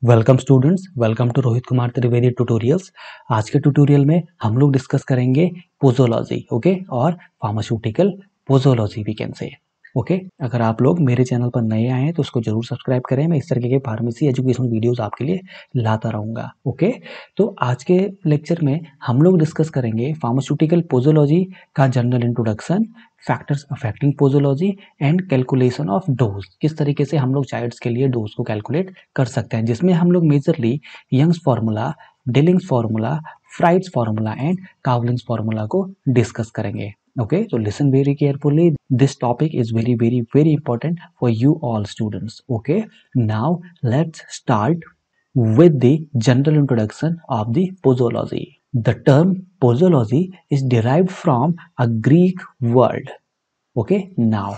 Welcome students, welcome to Rohit Kumar Trivedi tutorials. आज के tutorial में हम लोग डिस्कस करेंगे पोजोलॉजी, ओके, और pharmaceutical posology we can say. Okay, अगर आप लोग मेरे चैनल पर नए आए हैं तो उसको जरूर सब्सक्राइब करें। मैं इस तरीके के फार्मेसी एजुकेशनल वीडियोस आपके लिए लाता रहूँगा। ओके, तो आज के लेक्चर में हम लोग डिस्कस करेंगे फार्मास्यूटिकल पोजोलॉजी का general introduction, factors affecting posology and calculation of dose. किस तरीके से हम लोग चाइल्ड्स के लिए डोज को कैलकुलेट कर सकते हैं, जिसमें हम लोग majorly Young's formula, Dilling's formula, Fried's formula and Cowling's formula को डिस्कस करेंगे। Okay, so listen very carefully. This topic is very important for you all students. Okay, now let's start with the general introduction of the posology. The term posology is derived from a Greek word. Okay, now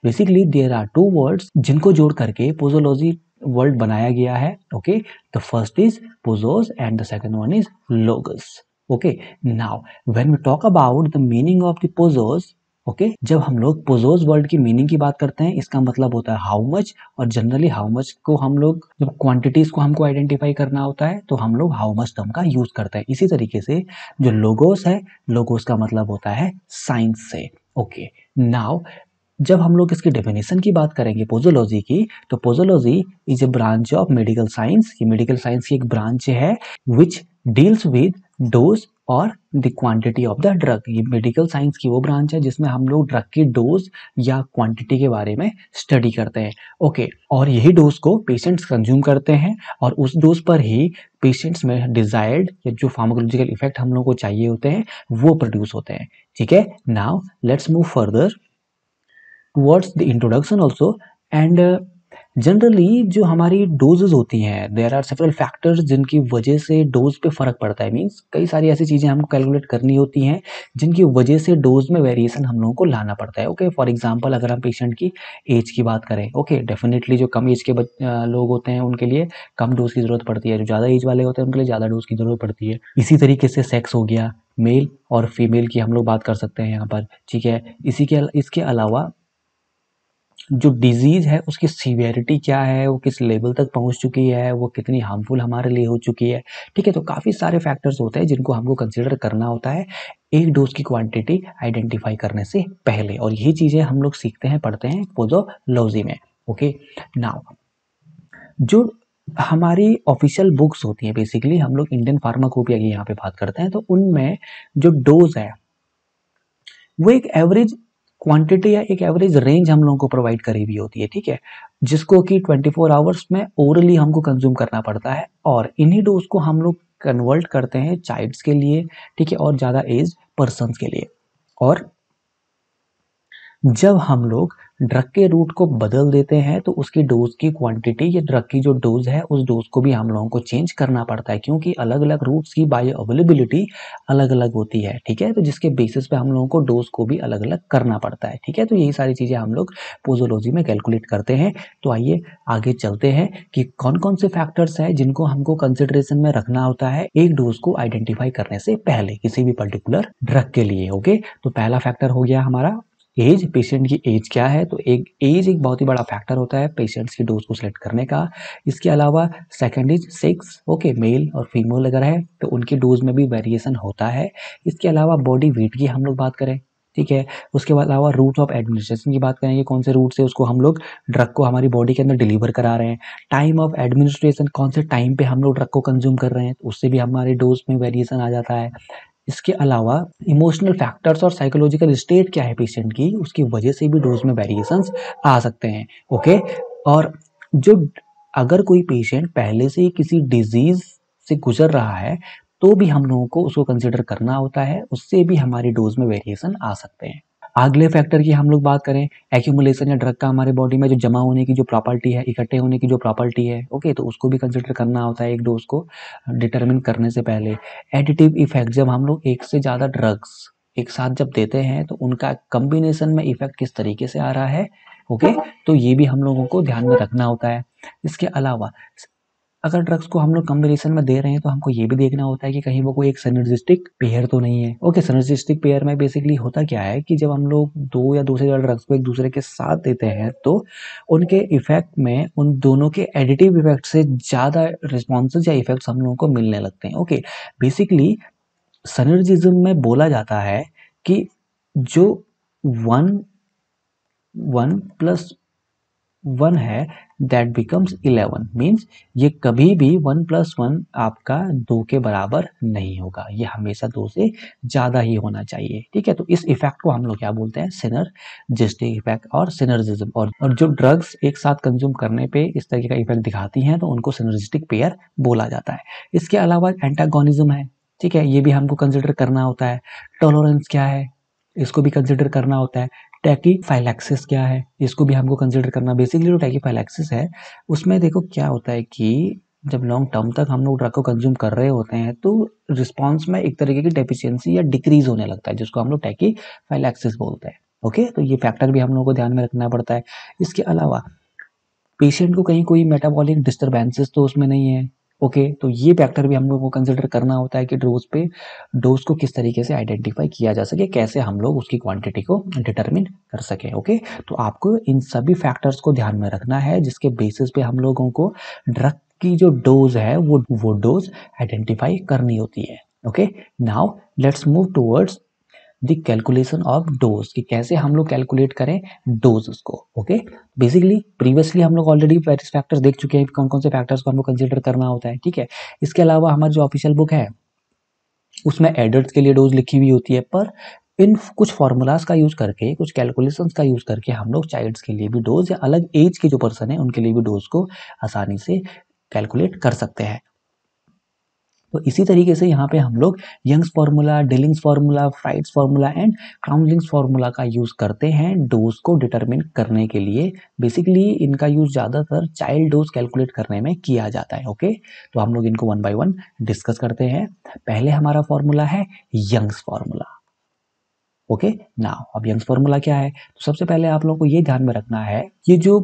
basically there are two words जिनको जोड़ करके posology word बनाया गया है। Okay, the first is posos and the second one is logos. Okay, now when we talk about the meaning of the posos, okay, जब हम लोग पोजोस word की मीनिंग की बात करते हैं, इसका मतलब होता है हाउ मच, और जनरली हाउ मच को हम लोग जब क्वांटिटीज को हमको आइडेंटिफाई करना होता है तो हम लोग हाउ मच टर्म का यूज करते हैं। इसी तरीके से जो लोगोस है, लोगोस का मतलब होता है साइंस से। ओके, नाउ जब हम लोग इसकी डेफिनेशन की बात करेंगे पोजोलॉजी की, तो posology is a branch of medical science. ये मेडिकल साइंस की एक ब्रांच है विच डील्स विद डोज और the quantity of the drug. ये मेडिकल साइंस की वो ब्रांच है जिसमें हम लोग ड्रग की डोज या क्वांटिटी के बारे में स्टडी करते हैं। ओके, और यही डोज को पेशेंट्स कंज्यूम करते हैं और उस डोज पर ही पेशेंट्स में डिजायर्ड या जो फार्माकोलॉजिकल इफेक्ट हम लोग को चाहिए होते हैं वो प्रोड्यूस होते हैं। ठीक है, now let's move further towards the introduction also, and generally जो हमारी डोजेज होती हैं, देयर आर सेवरल फैक्टर्स जिनकी वजह से डोज पे फर्क पड़ता है। मींस कई सारी ऐसी चीजें हमको कैलकुलेट करनी होती हैं जिनकी वजह से डोज में वेरिएशन हम लोगों को लाना पड़ता है। ओके, फॉर एग्जांपल अगर हम पेशेंट की एज की बात करें, ओके, डेफिनेटली जो कम एज के लोग होते हैं उनके लिए कम डोज की जरूरत पड़ती है, जो ज़्यादा एज वाले होते हैं उनके लिए ज़्यादा डोज की जरूरत पड़ती है। इसी तरीके से सेक्स हो गया, मेल और फीमेल की हम लोग बात कर सकते हैं यहाँ पर। ठीक है, इसके अलावा जो डिजीज है उसकी सीवियरिटी क्या है, वो किस लेवल तक पहुंच चुकी है, वो कितनी हार्मफुल हमारे लिए हो चुकी है। ठीक है, तो काफ़ी सारे फैक्टर्स होते हैं जिनको हमको कंसिडर करना होता है एक डोज की क्वांटिटी आइडेंटिफाई करने से पहले, और यही चीज़ें हम लोग सीखते हैं, पढ़ते हैं पोजोलॉजी में। ओके, नाउ जो हमारी ऑफिशियल बुक्स होती हैं, बेसिकली हम लोग इंडियन फार्माकोपिया की यहाँ पे बात करते हैं, तो उनमें जो डोज है वो एक एवरेज क्वांटिटी या एक एवरेज रेंज हम लोगों को प्रोवाइड करी हुई होती है। ठीक है, जिसको कि 24 आवर्स में ओरली हमको कंज्यूम करना पड़ता है, और इन्हीं डोज को हम लोग कन्वर्ट करते हैं चाइल्ड्स के लिए, ठीक है, और ज़्यादा एज पर्सन्स के लिए। और जब हम लोग ड्रग के रूट को बदल देते हैं तो उसकी डोज की क्वांटिटी या ड्रग की जो डोज है उस डोज को भी हम लोगों को चेंज करना पड़ता है, क्योंकि अलग अलग रूट्स की बायो अवेलेबिलिटी अलग अलग होती है। ठीक है, तो जिसके बेसिस पे हम लोगों को डोज को भी अलग अलग करना पड़ता है। ठीक है, तो यही सारी चीज़ें हम लोग पोजोलॉजी में कैलकुलेट करते हैं। तो आइए आगे चलते हैं कि कौन कौन से फैक्टर्स हैं जिनको हमको कंसिडरेशन में रखना होता है एक डोज को आइडेंटिफाई करने से पहले किसी भी पर्टिकुलर ड्रग के लिए। ओके, तो पहला फैक्टर हो गया हमारा एज, पेशेंट की एज क्या है। तो एक एज एक बहुत ही बड़ा फैक्टर होता है पेशेंट्स की डोज को सिलेक्ट करने का। इसके अलावा second is sex. Okay, male और फीमेल अगर है तो उनकी डोज में भी वेरिएशन होता है। इसके अलावा बॉडी वेट की हम लोग बात करें, ठीक है, उसके अलावा रूट ऑफ एडमिनिस्ट्रेशन की बात करेंगे, कौन से रूट से उसको हम लोग ड्रग को हमारी बॉडी के अंदर डिलीवर करा रहे हैं। टाइम ऑफ एडमिनिस्ट्रेशन, कौन से टाइम पे हम लोग ड्रग को कंज्यूम कर रहे हैं, तो उससे भी हमारे डोज में वेरिएशन आ जाता है। इसके अलावा इमोशनल फैक्टर्स और साइकोलॉजिकल स्टेट क्या है पेशेंट की, उसकी वजह से भी डोज में वेरिएशंस आ सकते हैं। ओके, और जो अगर कोई पेशेंट पहले से ही किसी डिजीज से गुजर रहा है तो भी हम लोगों को उसको कंसिडर करना होता है, उससे भी हमारी डोज में वेरिएशन आ सकते हैं। अगले फैक्टर की हम लोग बात करें, एक्यूमुलेशन या ड्रग का हमारे बॉडी में जो जमा होने की जो प्रॉपर्टी है, इकट्ठे होने की जो प्रॉपर्टी है, ओके, तो उसको भी कंसिडर करना होता है एक डोज को डिटरमिन करने से पहले। एडिटिव इफेक्ट, जब हम लोग एक से ज़्यादा ड्रग्स एक साथ जब देते हैं तो उनका कम्बिनेशन में इफेक्ट किस तरीके से आ रहा है, ओके, तो ये भी हम लोगों को ध्यान में रखना होता है। इसके अलावा अगर ड्रग्स को हम लोग कॉम्बिनेशन में दे रहे हैं तो हमको ये भी देखना होता है कि कहीं वो कोई एक सिनर्जिस्टिक पेयर तो नहीं है। ओके, सिनर्जिस्टिक पेयर में बेसिकली होता क्या है कि जब हम लोग दो या दो से ज़्यादा ड्रग्स को एक दूसरे के साथ देते हैं तो उनके इफेक्ट में उन दोनों के एडिटिव इफेक्ट से ज़्यादा रिस्पॉन्सेज या इफेक्ट्स हम लोगों को मिलने लगते हैं। ओके, बेसिकली सिनर्जिज्म में बोला जाता है कि जो वन वन प्लस वन है दैट बिकम्स 11 मीन्स ये कभी भी 1+1 आपका 2 के बराबर नहीं होगा, ये हमेशा 2 से ज़्यादा ही होना चाहिए। ठीक है, तो इस इफेक्ट को हम लोग क्या बोलते हैं, सिनर्जिस्टिक इफेक्ट और सिनर्जिज्म। और जो ड्रग्स एक साथ कंज्यूम करने पे इस तरीके का इफेक्ट दिखाती हैं तो उनको सिनर्जिस्टिक पेयर बोला जाता है। इसके अलावा एंटागोनिज्म है, ठीक है, ये भी हमको कंसिडर करना होता है। टॉलरेंस क्या है, इसको भी कंसिडर करना होता है। टैकीफाइलैक्सिस क्या है, इसको भी हमको कंसिडर करना। बेसिकली जो टैकीफाइलैक्सिस है उसमें देखो क्या होता है कि जब लॉन्ग टर्म तक हम लोग ड्रग को कंज्यूम कर रहे होते हैं तो रिस्पॉन्स में एक तरीके की डेफिशिएंसी या डिक्रीज होने लगता है जिसको हम लोग टैकीफाइलैक्सिस बोलते हैं। ओके, तो ये फैक्टर भी हम लोगों को ध्यान में रखना पड़ता है। इसके अलावा पेशेंट को कहीं कोई मेटाबॉलिक डिस्टर्बेंसेस तो उसमें नहीं है। ओके, तो ये फैक्टर भी हम लोग को कंसिडर करना होता है कि डोज को किस तरीके से आइडेंटिफाई किया जा सके, कैसे हम लोग उसकी क्वांटिटी को डिटरमिन कर सकें। ओके, तो आपको इन सभी फैक्टर्स को ध्यान में रखना है जिसके बेसिस पे हम लोगों को ड्रग की जो डोज है वो डोज आइडेंटिफाई करनी होती है। Okay, now let's move towards the calculation of dose, कि कैसे हम लोग कैलकुलेट करें डोज को। ओके, बेसिकली प्रीवियसली हम लोग ऑलरेडी वेरियस फैक्टर्स देख चुके हैं कौन कौन से फैक्टर्स को हमको कंसीडर करना होता है। ठीक है, इसके अलावा हमारी जो ऑफिशियल बुक है उसमें एडल्ट्स के लिए डोज लिखी हुई होती है, पर इन कुछ फॉर्मूलाज का यूज करके, कुछ कैलकुलेशंस का यूज करके हम लोग चाइल्ड्स के लिए भी डोज या अलग एज के जो पर्सन है उनके लिए भी डोज को आसानी से कैलकुलेट कर सकते हैं। तो इसी तरीके से यहाँ पे हम लोग Young's formula, Dilling's formula, Fried's formula and Cowling's formula का यूज करते हैं डोज को डिटरमिन करने के लिए। बेसिकली इनका यूज ज्यादातर चाइल्ड डोज कैलकुलेट करने में किया जाता है। ओके, तो हम लोग इनको वन बाय वन डिस्कस करते हैं। पहले हमारा फॉर्मूला है यंग्स फार्मूला। ओके, नाउ अब यंग्स फार्मूला क्या है, तो सबसे पहले आप लोगों को ये ध्यान में रखना है, ये जो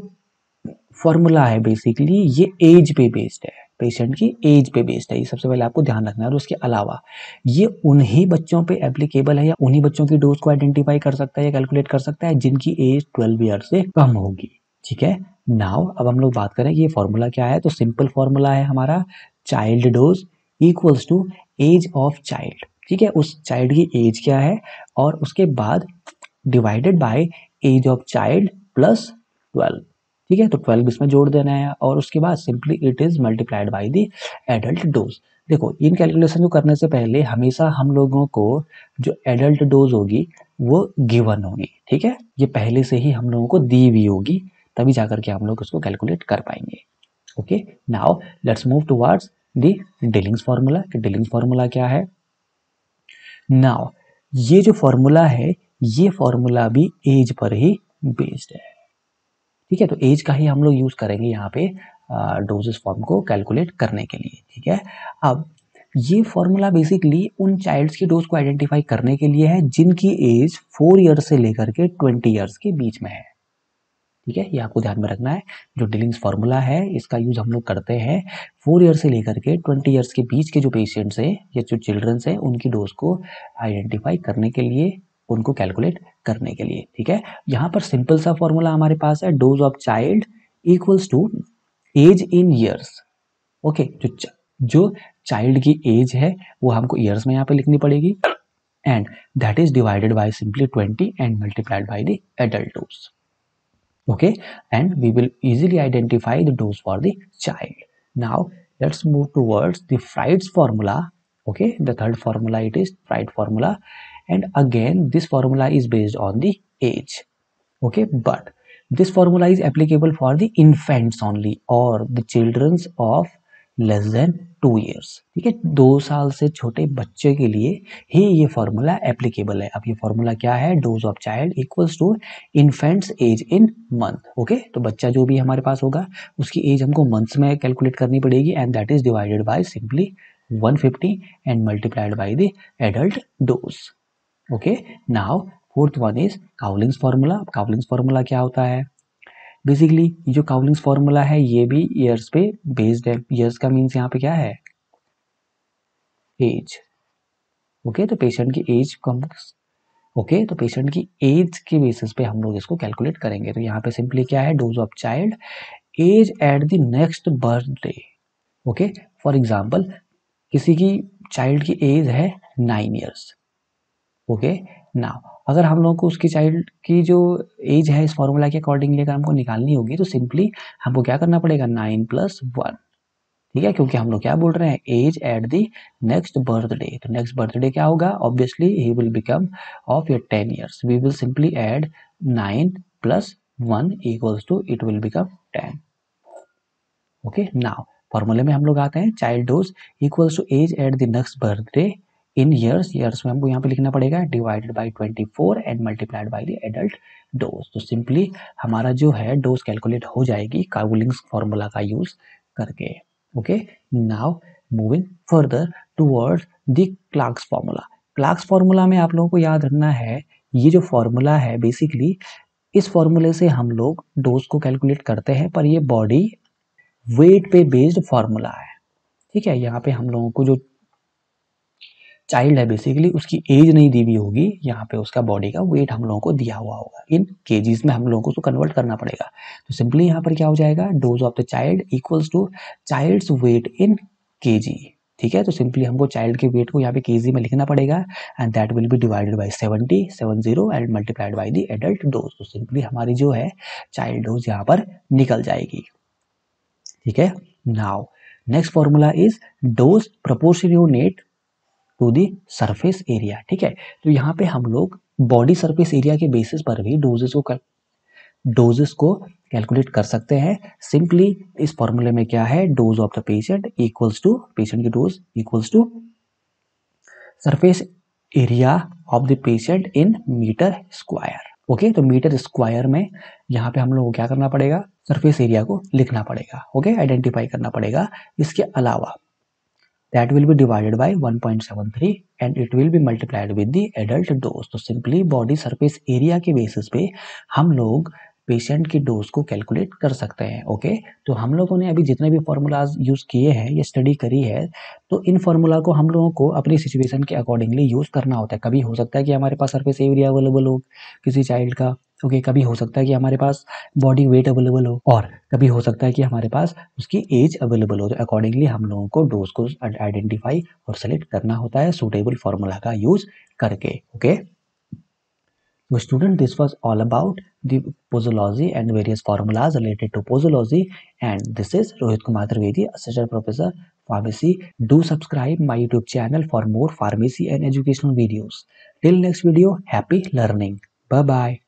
फॉर्मूला है बेसिकली ये एज पे बेस्ड है, पेशेंट की एज पे बेस्ड है, ये सबसे पहले आपको ध्यान रखना है। और उसके अलावा ये उन्हीं बच्चों पे एप्लीकेबल है या उन्हीं बच्चों की डोज को आइडेंटिफाई कर सकता है या कैलकुलेट कर सकता है जिनकी एज 12 ईयर से कम होगी। ठीक है, नाउ अब हम लोग बात करें कि ये फॉर्मूला क्या है, तो सिंपल फॉर्मूला है हमारा, child dose equals to age of child. ठीक है, उस चाइल्ड की एज क्या है और उसके बाद divided by age of child plus 12। ठीक है, तो 12 इसमें जोड़ देना है और उसके बाद simply it is multiplied by the adult dose. देखो इन कैलकुलेशन को करने से पहले हमेशा हम लोगों को जो एडल्ट डोज होगी वो गिवन होगी। ठीक है, ये पहले से ही हम लोगों को दी हुई होगी, तभी जाकर के हम लोग उसको कैलकुलेट कर पाएंगे। Okay, now let's move towards the Dilling's formula. कि डिलिंग्स फार्मूला क्या है, नाउ ये जो फॉर्मूला है ये फॉर्मूला भी एज पर ही बेस्ड है। ठीक है, तो एज का ही हम लोग यूज करेंगे यहाँ पे डोजेस फॉर्म को कैलकुलेट करने के लिए। ठीक है, अब ये फॉर्मूला बेसिकली उन चाइल्ड्स की डोज को आइडेंटिफाई करने के लिए है जिनकी एज 4 ईयर्स से लेकर के 20 ईयर्स के बीच में है। ठीक है, ये आपको ध्यान में रखना है। जो डिलिंग्स फार्मूला है इसका यूज हम लोग करते हैं 4 ईयर से लेकर के 20 ईयर्स के बीच के जो पेशेंट्स हैं या जो चिल्ड्रंस हैं उनकी डोज को आइडेंटिफाई करने के लिए, उनको कैलकुलेट करने के लिए। ठीक है, यहाँ पर सिंपल सा फॉर्मूला हमारे पास है, dose of child equals to age in years. Okay, जो चाइल्ड की एज है वो हमको ईयर्स में यहाँ पे लिखनी पड़ेगी and that is divided by simply 20 and multiplied by the adult dose. Okay, and we will easily identify the dose for the child. Now let's move towards the Freud's formula. Okay, the third formula, it is Freud formula, and again this formula is based on the age. Okay, but this formula is applicable for the infants only or the children's of less than 2 years. ठीक है, 2 साल से छोटे बच्चे के लिए ही ये formula applicable है। अब ये फॉर्मूला क्या है, dose of child equals to infants age in month. Okay, तो बच्चा जो भी हमारे पास होगा उसकी एज हमको मंथ्स में कैलकुलेट करनी पड़ेगी and that is divided by simply 150 and multiplied by the adult dose. Okay, now fourth one is Cowling's formula. Cowling's formula क्या होता है, बेसिकली जो काउलिंग्स फॉर्मूला है ये भी ईयर्स पे बेस्ड है। ईयर्स का मीन्स यहाँ पे क्या है, एज। ओके, तो पेशेंट की एज कम, ओके, तो पेशेंट की एज के बेसिस पे हम लोग इसको कैलकुलेट करेंगे। तो यहाँ पे सिंपली क्या है, dose of child age at the next birthday. Okay, for example किसी की चाइल्ड की एज है 9 ईयर्स। ओके, नाउ अगर हम लोग को उसकी चाइल्ड की जो एज है इस फॉर्मूला के अकॉर्डिंगली अगर हमको निकालनी होगी तो सिंपली हमको क्या करना पड़ेगा, 9 + 1। ठीक है, क्योंकि हम लोग क्या बोल रहे हैं, age at the next birthday. तो नेक्स्ट बर्थडे क्या होगा, obviously he will become of your 10 years. We will simply add 9 + 1 equals to it will become 10। Okay, now फॉर्मूले में हम लोग आते हैं, child dose equals to age at the next birthday in years. Years में हमको यहाँ पे लिखना पड़ेगा divided by 24 and multiplied by the adult dose. तो सिंपली हमारा जो है डोज कैलकुलेट हो जाएगी काउलिंग्स फॉर्मूला का यूज करके। Okay, now moving further towards the Clarks formula. Clarks formula में आप लोगों को याद रखना है, ये जो फॉर्मूला है बेसिकली इस फॉर्मूले से हम लोग डोज को कैलकुलेट करते हैं, पर ये बॉडी वेट पे बेस्ड फॉर्मूला है। ठीक है, यहाँ पे हम लोगों को जो चाइल्ड है बेसिकली उसकी एज नहीं दी हुई होगी, यहाँ पे उसका बॉडी का वेट हम लोगों को दिया हुआ होगा इन केजीज में, हम लोगों को उसको कन्वर्ट करना पड़ेगा। तो सिंपली यहाँ पर क्या हो जाएगा, dose of the child equals to child's weight in kg. ठीक है, तो सिंपली हमको चाइल्ड के वेट को यहाँ पे केजी में लिखना पड़ेगा and that will be divided by 70 and multiplied by the adult dose. तो सिंपली हमारी जो है चाइल्ड डोज यहाँ पर निकल जाएगी। ठीक है, now next formula is dose proportionate to the surface area. ठीक है, तो यहाँ पे हम लोग बॉडी सरफेस एरिया के बेसिस पर भी डोजेस को कैलकुलेट कर सकते हैं। सिंपली इस फॉर्मूले में क्या है, dose of the patient equals to, patient की dose equals to surface area of the patient in metre square. Okay, तो मीटर स्क्वायर में यहाँ पे हम लोग को क्या करना पड़ेगा, सरफेस एरिया को लिखना पड़ेगा। ओके, आइडेंटिफाई करना पड़ेगा। इसके अलावा that will be divided by 1.73 and it will be multiplied with the adult dose। तो सिंपली बॉडी सरफेस एरिया के बेसिस पे हम लोग पेशेंट की डोज को कैलकुलेट कर सकते हैं। ओके, तो हम लोगों ने अभी जितने भी फॉर्मूलाज यूज किए हैं या स्टडी करी है, तो इन फॉर्मूला को हम लोगों को अपनी सिचुएशन के अकॉर्डिंगली यूज करना होता है। कभी हो सकता है कि हमारे पास सरफेस एरिया अवेलेबल हो किसी चाइल्ड का, ओके, कभी हो सकता है कि हमारे पास बॉडी वेट अवेलेबल हो, और कभी हो सकता है कि हमारे पास उसकी एज अवेलेबल हो। तो अकॉर्डिंगली हम लोगों को डोज को आइडेंटिफाई और सेलेक्ट करना होता है सुटेबल फॉर्मूला का यूज करके। Okay, so student, this was all about the posology and various formulas related to posology, and this is Rohit Kumar Trivedi, Assistant Professor Pharmacy. Do subscribe my YouTube channel for more pharmacy and educational videos. Till next video, happy learning. Bye bye.